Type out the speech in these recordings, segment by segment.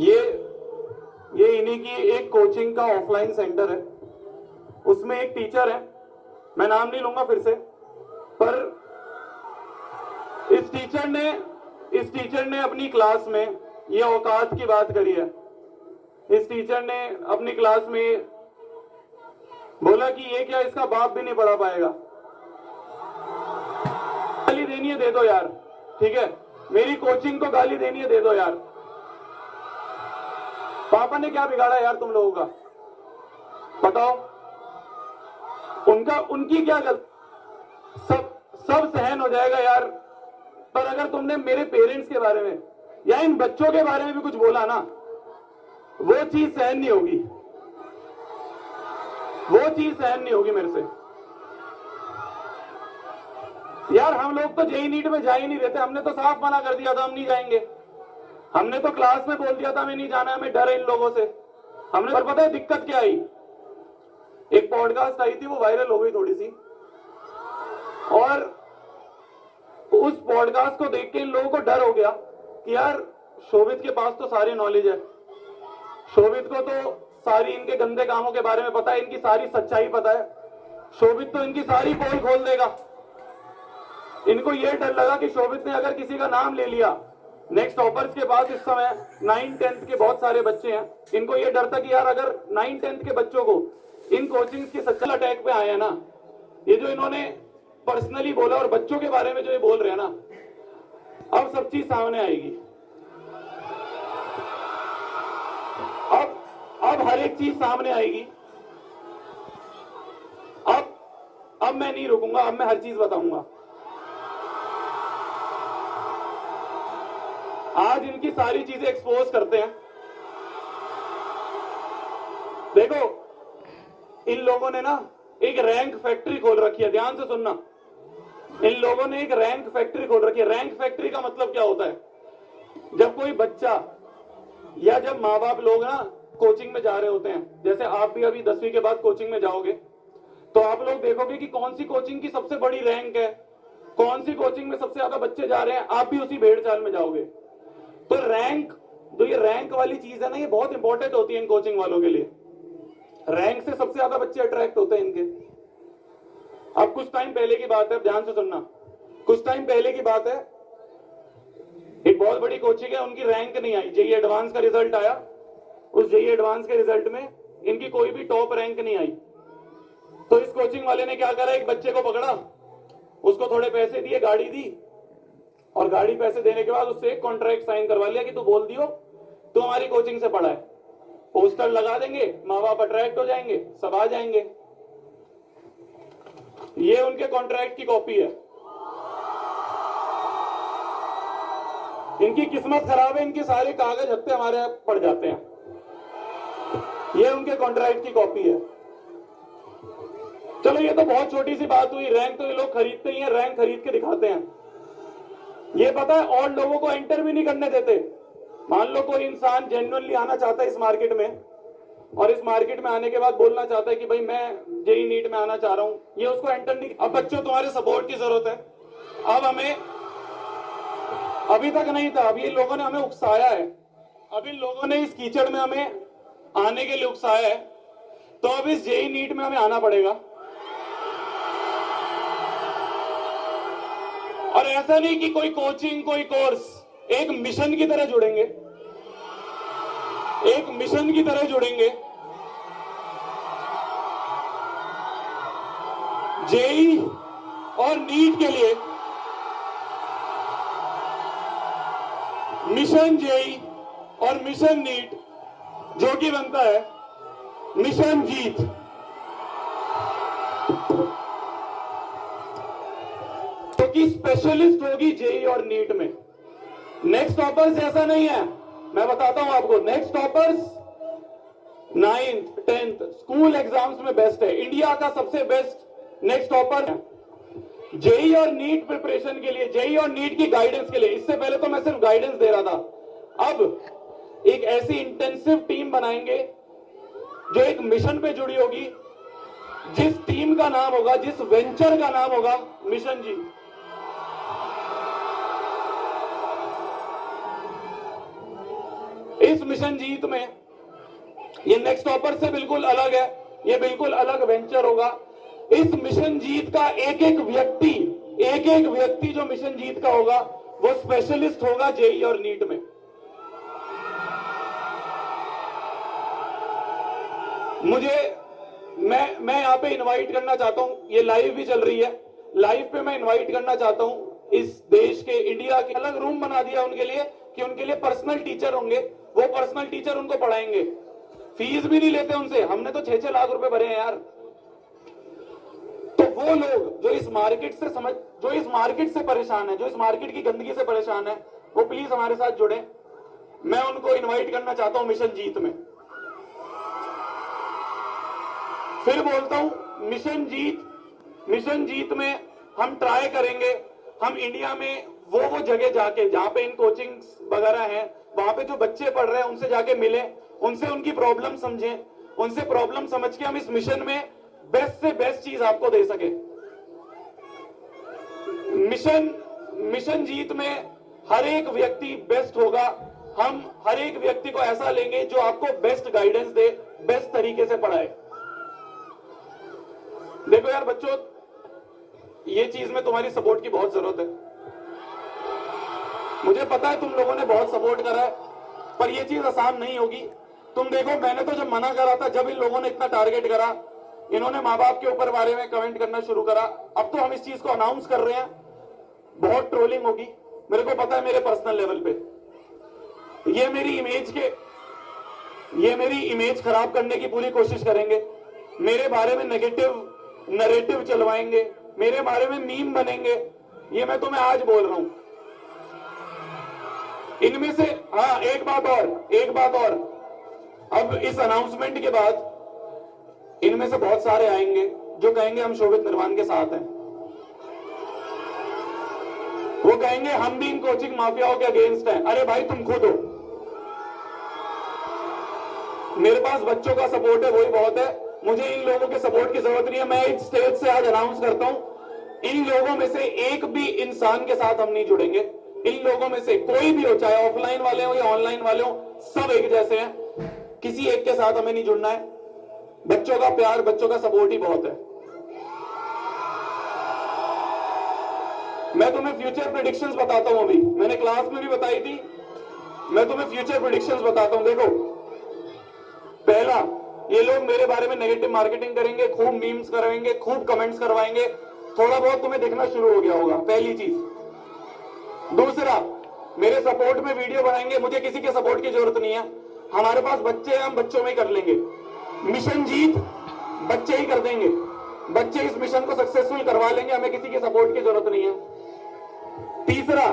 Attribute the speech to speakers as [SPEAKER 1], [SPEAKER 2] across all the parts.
[SPEAKER 1] ये ये इन्हीं की एक कोचिंग का ऑफलाइन सेंटर है। उसमें एक टीचर है, मैं नाम नहीं लूंगा फिर से, पर इस टीचर ने अपनी क्लास में ये औकात की बात करी है। इस टीचर ने अपनी क्लास में बोला कि ये क्या, इसका बाप भी नहीं पढ़ा पाएगा। गाली देनी है दे दो यार, ठीक है, मेरी कोचिंग को गाली देनी है दे दो यार। पापा ने क्या बिगाड़ा यार तुम लोगों का, बताओ। उनकी क्या गलती, सब सहन हो जाएगा यार, पर अगर तुमने मेरे पेरेंट्स के बारे में या इन बच्चों के बारे में भी कुछ बोला ना, वो चीज सहन नहीं होगी, वो चीज सहन नहीं होगी मेरे से। यार हम लोग तो जेई नीट में जा ही नहीं रहे थे, हमने तो साफ मना कर दिया था हम नहीं जाएंगे। हमने तो क्लास में बोल दिया था हमें नहीं जाना, हमें डर है इन लोगों से। हमने, पर पता है दिक्कत क्या आई, एक पॉडकास्ट आई थी, वो वायरल हो गई थोड़ी सी, और उस पॉडकास्ट को देख के इन लोगों को डर हो गया कि यार शोभित के पास तो सारी नॉलेज है, शोभित को तो सारी इनके गंदे कामों के बारे में पता है, इनकी सारी सच्चाई पता है, शोभित तो इनकी सारी पोल खोल देगा। इनको यह डर लगा कि शोभित ने अगर किसी का नाम ले लिया, नेक्स्ट टॉपर्स के पास इस समय 9-10 के बहुत सारे बच्चे हैं, इनको यह डर था कि यार अगर 9-10 के बच्चों को इन कोचिंग के सच्चा अटैक पे आए हैं ना, ये जो इन्होंने पर्सनली बोला और बच्चों के बारे में जो ये बोल रहे हैं ना, अब सब चीज सामने आएगी। अब हर एक चीज सामने आएगी। अब मैं नहीं रुकूंगा, अब मैं हर चीज बताऊंगा। आज इनकी सारी चीजें एक्सपोज करते हैं। देखो इन लोगों ने ना एक रैंक फैक्ट्री खोल रखी है, ध्यान से सुनना। इन लोगों ने एक रैंक फैक्ट्री खोल रखी है। रैंक फैक्ट्री का मतलब क्या होता है, जब कोई बच्चा या जब माँ बाप लोग ना कोचिंग में जा रहे होते हैं, जैसे आप भी अभी 10वीं के बाद कोचिंग में जाओगे, तो आप लोग देखोगे कि कौन सी कोचिंग की सबसे बड़ी रैंक है, कौन सी कोचिंग में सबसे ज्यादा बच्चे जा रहे हैं, आप भी उसी भेड़ चाल में जाओगे। तो रैंक, जो ये रैंक वाली चीज है ना, ये बहुत इंपॉर्टेंट होती है इन कोचिंग वालों के लिए। रैंक से सबसे ज्यादा बच्चे अट्रैक्ट होते हैं इनके। अब कुछ टाइम पहले की बात है, ध्यान से सुनना, कुछ टाइम पहले की बात है, एक बहुत बड़ी कोचिंग है, उनकी रैंक नहीं आई, जेईई एडवांस का रिजल्ट आया, उस जेईई एडवांस के रिजल्ट में इनकी कोई भी टॉप रैंक नहीं आई। तो इस कोचिंग वाले ने क्या करा, एक बच्चे को पकड़ा, उसको थोड़े पैसे दिए, गाड़ी दी, और गाड़ी पैसे देने के बाद उससे एक कॉन्ट्रैक्ट साइन करवा लिया कि तू बोल दियो तू हमारी कोचिंग से पढ़ा है, पोस्टर लगा देंगे, माँ बाप अट्रैक्ट हो जाएंगे, सब आ जाएंगे। ये उनके कॉन्ट्रैक्ट की कॉपी है। इनकी किस्मत खराब है, इनके सारे कागज हफ्ते हमारे पड़ जाते हैं। ये उनके कॉन्ट्रैक्ट की कॉपी है। चलो ये तो बहुत छोटी सी बात हुई, रैंक तो ये लोग खरीदते ही हैं, रैंक खरीद के दिखाते हैं। ये पता है और लोगों को एंटर भी नहीं करने देते। मान लो कोई इंसान जेन्युइनली आना चाहता है इस मार्केट में, और इस मार्केट में आने के बाद बोलना चाहता है कि भाई मैं जेईई नीट में आना चाह रहा हूं, ये उसको एंटर नहीं। अब बच्चों तुम्हारे सपोर्ट की जरूरत है। अब हमें, अभी तक नहीं था, अभी इन लोगों ने हमें उकसाया है, अब इन लोगों ने इस कीचड़ में हमें आने के लिए उकसाया है, तो अब इस जेईई नीट में हमें आना पड़ेगा। और ऐसा नहीं कि कोई कोचिंग कोई कोर्स, एक मिशन की तरह जुड़ेंगे, एक मिशन की तरह जुड़ेंगे। जेईई और नीट के लिए मिशन जेईई और मिशन नीट, जो कि बनता है मिशन जीत। तो कि स्पेशलिस्ट होगी जेईई और नीट में। नेक्स्ट टॉपर्स ऐसा नहीं है, मैं बताता हूं आपको। Next toppers 9th 10th school exams में बेस्ट है, इंडिया का सबसे बेस्ट नेक्स्ट टॉपर है। जेईई और नीट प्रिपरेशन के लिए, जेईई और नीट की गाइडेंस के लिए, इससे पहले तो मैं सिर्फ गाइडेंस दे रहा था, अब एक ऐसी इंटेंसिव टीम बनाएंगे जो एक मिशन पे जुड़ी होगी, जिस टीम का नाम होगा, जिस वेंचर का नाम होगा मिशन जी। इस मिशन जीत में ये नेक्स्ट टॉपर से बिल्कुल अलग है, ये बिल्कुल अलग वेंचर होगा। इस मिशन जीत का एक एक व्यक्ति जो मिशन जीत का होगा वो स्पेशलिस्ट होगा जेई और नीट में। मैं यहां पे इनवाइट करना चाहता हूं, ये लाइव भी चल रही है, लाइव पे मैं इनवाइट करना चाहता हूं इस देश के, इंडिया के, अलग रूम बना दिया उनके लिए कि उनके लिए पर्सनल टीचर होंगे, वो पर्सनल टीचर उनको पढ़ाएंगे, फीस भी नहीं लेते उनसे, हमने तो 6-6 लाख रुपए भरे हैं यार। तो वो लोग जो इस मार्केट से परेशान है, जो इस मार्केट की गंदगी से परेशान है, वो प्लीज हमारे साथ जुड़े। मैं उनको इनवाइट करना चाहता हूं मिशन जीत में। फिर बोलता हूं मिशन जीत में हम ट्राई करेंगे, हम इंडिया में वो जगह जाके जहां पे इन कोचिंग्स वगैरह हैं, वहां पे जो बच्चे पढ़ रहे हैं उनसे जाके मिले, उनसे उनकी प्रॉब्लम समझें, उनसे प्रॉब्लम समझ के हम इस मिशन में बेस्ट से बेस्ट चीज आपको दे सके। मिशन जीत में हर एक व्यक्ति बेस्ट होगा, हम हर एक व्यक्ति को ऐसा लेंगे जो आपको बेस्ट गाइडेंस दे, बेस्ट तरीके से पढ़ाए। देखो यार बच्चों, ये चीज में तुम्हारी सपोर्ट की बहुत जरूरत है। मुझे पता है तुम लोगों ने बहुत सपोर्ट करा है, पर ये चीज आसान नहीं होगी। तुम देखो, मैंने तो जब मना करा था, जब इन लोगों ने इतना टारगेट करा, इन्होंने माँ बाप के ऊपर बारे में कमेंट करना शुरू करा, अब तो हम इस चीज को अनाउंस कर रहे हैं, बहुत ट्रोलिंग होगी, मेरे को पता है मेरे पर्सनल लेवल पे। ये मेरी इमेज खराब करने की पूरी कोशिश करेंगे, मेरे बारे में नेगेटिव नैरेटिव चलवाएंगे, मेरे बारे में मीम बनेंगे, ये मैं तुम्हें आज बोल रहा हूं। इनमें से हाँ, एक बात और, अब इस अनाउंसमेंट के बाद इनमें से बहुत सारे आएंगे जो कहेंगे हम शोभित निर्वाण के साथ हैं, वो कहेंगे हम भी इन कोचिंग माफियाओं के अगेंस्ट हैं। अरे भाई तुम खुद हो, मेरे पास बच्चों का सपोर्ट है, वही बहुत है, मुझे इन लोगों के सपोर्ट की जरूरत नहीं है। मैं इस स्टेज से आज अनाउंस करता हूं, इन लोगों में से एक भी इंसान के साथ हम नहीं जुड़ेंगे। इन लोगों में से कोई भी हो, चाहे ऑफलाइन वाले हो या ऑनलाइन वाले हो, सब एक जैसे हैं, किसी एक के साथ हमें नहीं जुड़ना है। बच्चों का प्यार, बच्चों का सपोर्ट ही बहुत है। मैं तुम्हें फ्यूचर प्रेडिक्शंस बताता हूं, अभी मैंने क्लास में भी बताई थी, मैं तुम्हें फ्यूचर प्रेडिक्शंस बताता हूं। देखो, पहला, ये लोग मेरे बारे में नेगेटिव मार्केटिंग करेंगे, खूब मीम्स करवाएंगे, खूब कमेंट्स करवाएंगे, थोड़ा बहुत तुम्हें दिखना शुरू हो गया होगा, पहली चीज। दूसरा, मेरे सपोर्ट में वीडियो बनाएंगे, मुझे किसी के सपोर्ट की जरूरत नहीं है, हमारे पास बच्चे हैं, हम बच्चों में ही कर लेंगे। मिशन जीत बच्चे ही कर देंगे, बच्चे इस मिशन को सक्सेसफुल करवा लेंगे, हमें किसी के सपोर्ट की जरूरत नहीं है। तीसरा,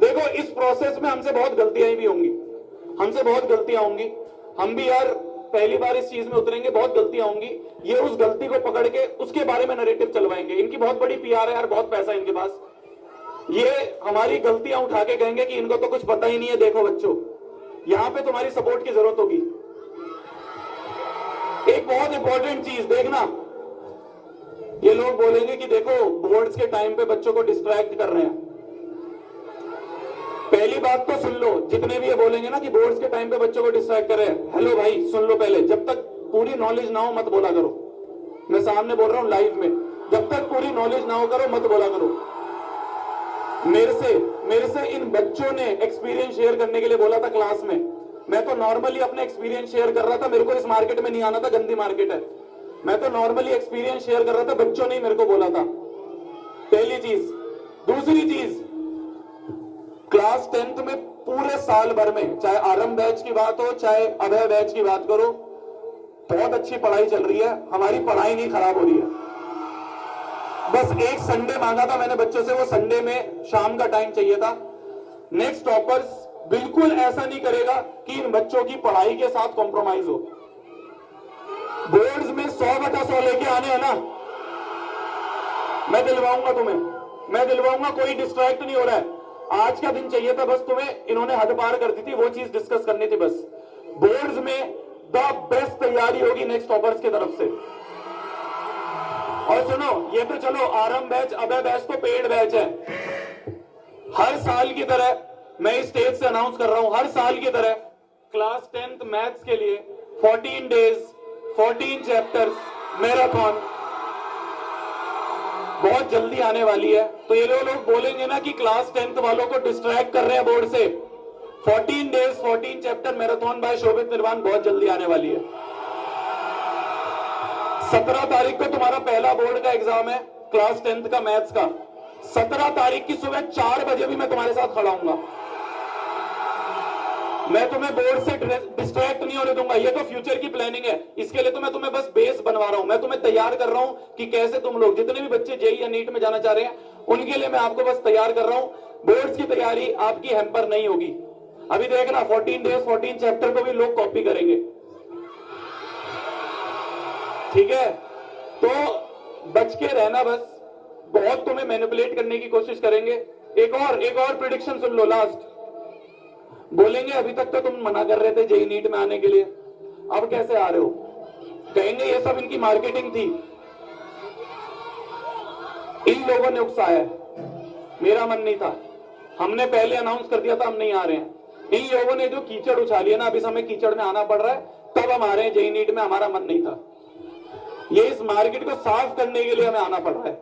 [SPEAKER 1] देखो इस प्रोसेस में हमसे बहुत गलतियां भी होंगी, हम भी यार पहली बार इस चीज में उतरेंगे, बहुत गलतियां होंगी, ये उस गलती को पकड़ के उसके बारे में नैरेटिव चलवाएंगे। इनकी बहुत बड़ी पीआर है यार, बहुत पैसा है इनके पास, ये हमारी गलतियां उठा के कहेंगे कि इनको तो कुछ पता ही नहीं है। देखो बच्चों, यहां पे तुम्हारी सपोर्ट की जरूरत होगी। एक बहुत इंपॉर्टेंट चीज देखना, ये लोग बोलेंगे कि देखो बोर्ड्स के टाइम पे बच्चों को डिस्ट्रैक्ट कर रहे हैं। पहली बात तो सुन लो, जितने भी ये बोलेंगे ना कि बोर्ड्स के टाइम पे बच्चों को डिस्ट्रैक्ट कर रहे हैं, हेलो भाई सुन लो, पहले जब तक पूरी नॉलेज ना हो मत बोला करो। मैं सामने बोल रहा हूं लाइव में, जब तक पूरी नॉलेज ना हो करो मत बोला करो। मेरे से इन बच्चों ने एक्सपीरियंस शेयर करने के लिए बोला था क्लास में, मैं तो नॉर्मली अपने एक्सपीरियंस शेयर कर रहा था, मेरे को इस मार्केट में नहीं आना था, गंदी मार्केट है, मैं तो नॉर्मली एक्सपीरियंस शेयर कर रहा था, बच्चों ने मेरे को बोला था, पहली चीज। दूसरी चीज, क्लास 10th में पूरे साल भर में, चाहे आरंभ बैच की बात हो चाहे अभय बैच की बात करो, बहुत अच्छी पढ़ाई चल रही है, हमारी पढ़ाई नहीं खराब हो रही है। बस एक संडे मांगा था मैंने बच्चों से, वो संडे में शाम का टाइम चाहिए था। नेक्स्ट टॉपर्स बिल्कुल ऐसा नहीं करेगा कि इन बच्चों की पढ़ाई के साथ कॉम्प्रोमाइज हो। बोर्ड्स में 100/100 लेके आने हैं ना, मैं दिलवाऊंगा तुम्हें, मैं दिलवाऊंगा, कोई डिस्ट्रैक्ट नहीं हो रहा है। आज का दिन चाहिए था बस तुम्हें, इन्होंने हद पार कर दी थी, वो चीज डिस्कस करनी थी बस। बोर्ड्स में द बेस्ट तैयारी होगी नेक्स्ट टॉपर्स की तरफ से। और सुनो, ये तो चलो आरंभ बैच अभय बैच तो पेड बैच है, हर साल की तरह मैं इस स्टेज से अनाउंस कर रहा हूं, हर साल की तरह क्लास 10th मैथ्स के लिए 14 डेज 14 चैप्टर्स मैराथन बहुत जल्दी आने वाली है। तो ये लोग बोलेंगे ना कि क्लास 10th वालों को डिस्ट्रैक्ट कर रहे हैं बोर्ड से, 14 डेज 14 चैप्टर मैराथन बाय शोभित निर्वाण बहुत जल्दी आने वाली है। 17 तारीख को तुम्हारा पहला बोर्ड का एग्जाम है क्लास 10th का मैथ्स का। 17 तारीख की सुबह 4 बजे भी मैं तुम्हारे साथ खड़ा हूंगा। मैं तुम्हें बोर्ड से डिस्ट्रैक्ट नहीं होने दूंगा। ये तो फ्यूचर की प्लानिंग है, इसके लिए तो मैं तुम्हें बस बेस बनवा रहा हूं। मैं तुम्हें तैयार कर रहा हूं कि कैसे तुम लोग, जितने भी बच्चे जेई या नीट में जाना चाह रहे हैं, उनके लिए मैं आपको बस तैयार कर रहा हूं। बोर्ड्स की तैयारी आपकी हैम्पर नहीं होगी। अभी देखना 14 डेज 14 चैप्टर को भी लोग कॉपी करेंगे, ठीक है? तो बच के रहना बस, बहुत तुम्हें मैनिपुलेट करने की कोशिश करेंगे। एक और प्रिडिक्शन सुन लो लास्ट। बोलेंगे अभी तक तो तुम मना कर रहे थे जेई नीट में आने के लिए, अब कैसे आ रहे हो? कहेंगे ये सब इनकी मार्केटिंग थी, इन लोगों ने उकसाया, मेरा मन नहीं था, हमने पहले अनाउंस कर दिया था हम नहीं आ रहे हैं। इन लोगों ने जो कीचड़ उछाली है ना, अभी हमें कीचड़ में आना पड़ रहा है, तब हम आ रहे हैं जेई नीट में, हमारा मन नहीं था। ये इस मार्केट को साफ करने के लिए हमें आना पड़ रहा है।